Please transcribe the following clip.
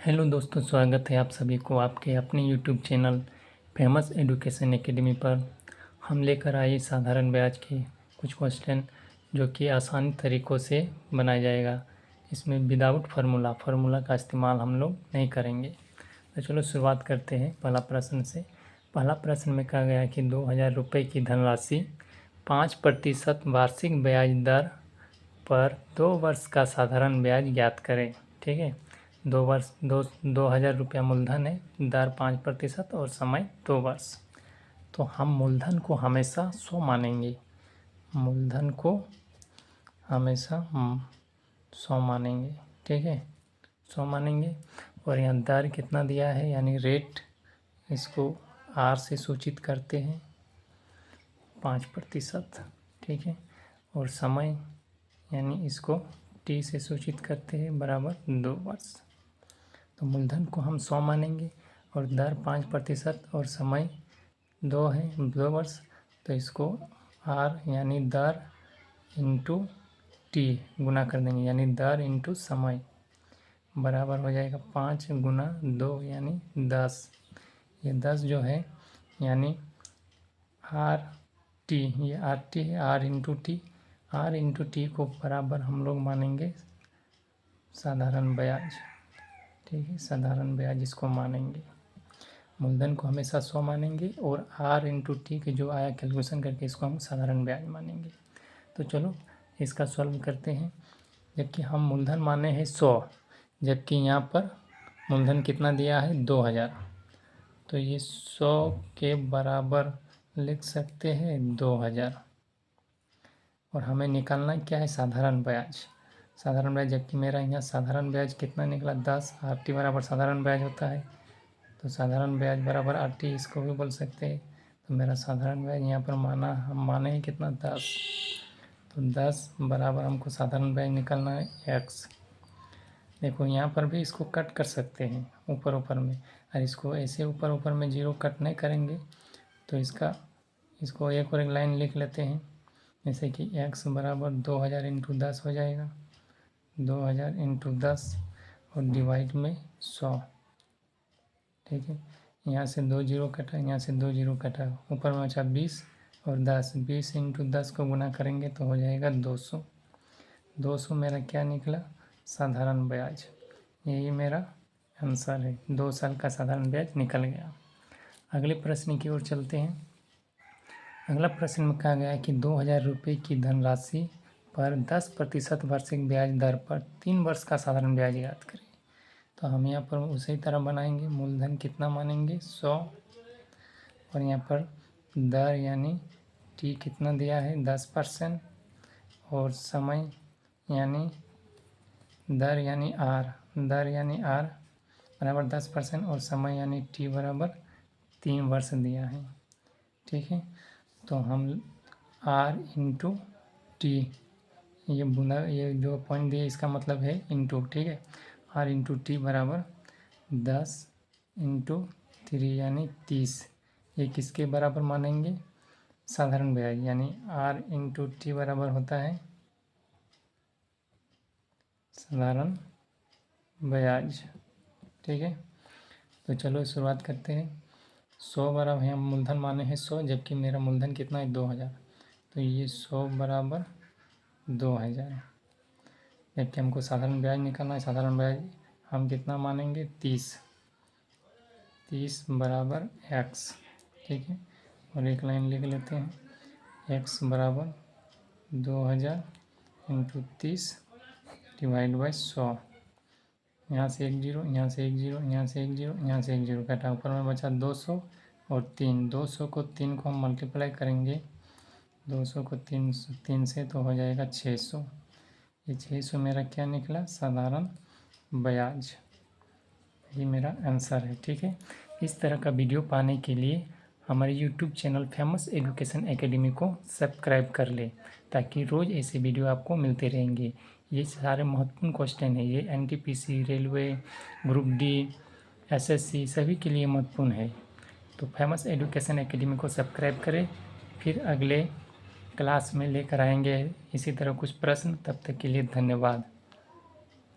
Hello दोस्तों, स्वागत है आप सभी को आपके अपने YouTube channel famous education academy पर। हम लेकर आए साधारण ब्याज के कुछ क्वेश्चन जो कि आसान तरीक़ों से बनाया जाएगा। इसमें विदाउट फार्मूला का इस्तेमाल हम लोग नहीं करेंगे। तो चलो शुरुआत करते हैं पहला प्रश्न से। पहला प्रश्न में कहा गया कि 2000 रुपये की धनराशि 5% वार्षिक ब्याज दर पर 2 वर्ष का साधारण ब्याज ज्ञात करें। ठीक है, 2,000 रुपया मूलधन है, दर 5% और समय 2 वर्ष। तो हम मूलधन को हमेशा 100 मानेंगे, मूलधन को हमेशा 100 मानेंगे। ठीक है, 100 मानेंगे। और यहाँ दर कितना दिया है यानी रेट, इसको आर से सूचित करते हैं 5%। ठीक है, और समय यानी इसको टी से सूचित करते हैं बराबर 2 वर्ष। तो मूलधन को हम 100 मानेंगे और दर 5% और समय 2 है, 2 वर्ष। तो इसको आर यानी दर इंटू टी गुना कर देंगे, यानी दर इंटू समय बराबर हो जाएगा 5 गुना 2 यानी 10। ये 10 जो है यानी आर टी, ये आर टी है, R into T. R into T को बराबर हम लोग मानेंगे साधारण ब्याज। ठीक है, साधारण ब्याज इसको मानेंगे। मूलधन को हमेशा 100 मानेंगे और आर इंटू टी के जो आया कैलकुलेशन करके इसको हम साधारण ब्याज मानेंगे। तो चलो इसका सॉल्व करते हैं। जबकि हम मूलधन माने हैं 100, जबकि यहाँ पर मूलधन कितना दिया है 2000, तो ये 100 के बराबर लिख सकते हैं 2000। और हमें निकालना क्या है साधारण ब्याज। साधारण ब्याज, जबकि मेरा यहाँ साधारण ब्याज कितना निकला 10, आर टी बराबर साधारण ब्याज होता है। तो साधारण ब्याज बराबर आर टी, इसको भी बोल सकते हैं। तो मेरा साधारण ब्याज यहाँ पर हम माने हैं कितना 10। तो 10 बराबर हमको साधारण ब्याज निकालना है x। देखो यहाँ पर भी इसको कट कर सकते हैं ऊपर ऊपर में, और इसको ऐसे ऊपर ऊपर में 0 कट नहीं करेंगे। तो इसको एक और एक लाइन लिख लेते हैं, जैसे कि x बराबर 2000 इंटू 10 हो जाएगा, 2000 इंटू 10 और डिवाइड में 100। ठीक है, यहाँ से 2 0 कटा, यहाँ से 2 0 कटा, ऊपर में बचा 20 और 10। 20 इंटू 10 को गुना करेंगे तो हो जाएगा 200। 200 मेरा क्या निकला साधारण ब्याज। यही मेरा आंसर है, 2 साल का साधारण ब्याज निकल गया। अगले प्रश्न की ओर चलते हैं। अगला प्रश्न में कहा गया है कि 2000 रुपये की धनराशि पर 10% वार्षिक ब्याज दर पर 3 वर्ष का साधारण ब्याज याद करें। तो हम यहाँ पर उसी तरह बनाएंगे। मूलधन कितना मानेंगे 100, और यहाँ पर दर यानी टी कितना दिया है 10%, और समय यानी दर यानी आर बराबर 10% और समय यानी टी बराबर 3 वर्ष दिया है। ठीक है, तो हम आर इंटू टी, ये जो पॉइंट दिए इसका मतलब है इंटू। ठीक है, आर इंटू टी बराबर 10 इंटू 3 यानी 30। ये किसके बराबर मानेंगे साधारण ब्याज, यानी आर इंटू टी बराबर होता है साधारण ब्याज। ठीक है, तो चलो शुरुआत करते हैं। 100 बराबर है, हम मूलधन माने हैं 100, जबकि मेरा मूलधन कितना है 2000। तो ये 100 बराबर 2000, जबकि हमको साधारण ब्याज निकालना है। साधारण ब्याज हम कितना मानेंगे 30 बराबर x। ठीक है, और एक लाइन लिख लेते हैं, x बराबर 2000 इंटू 30 डिवाइड बाई 100। यहाँ से 1 0, यहाँ से 1 0, यहाँ से 1 0, यहाँ से 1 0 कटा, ऊपर में बचा 200 और 3। 200 को 3 को हम मल्टीप्लाई करेंगे, 200 को 3 से तो हो जाएगा 600। ये 600 मेरा क्या निकला साधारण ब्याज। ये मेरा आंसर है। ठीक है, इस तरह का वीडियो पाने के लिए हमारे YouTube channel famous education academy को सब्सक्राइब कर ले, ताकि रोज़ ऐसे वीडियो आपको मिलते रहेंगे। ये सारे महत्वपूर्ण क्वेश्चन है, ये NTPC, railway, group D, SSC सभी के लिए महत्वपूर्ण है। तो फेमस एजुकेशन एकेडमी को सब्सक्राइब करें। फिर अगले क्लास में लेकर आएंगे इसी तरह कुछ प्रश्न। तब तक के लिए धन्यवाद।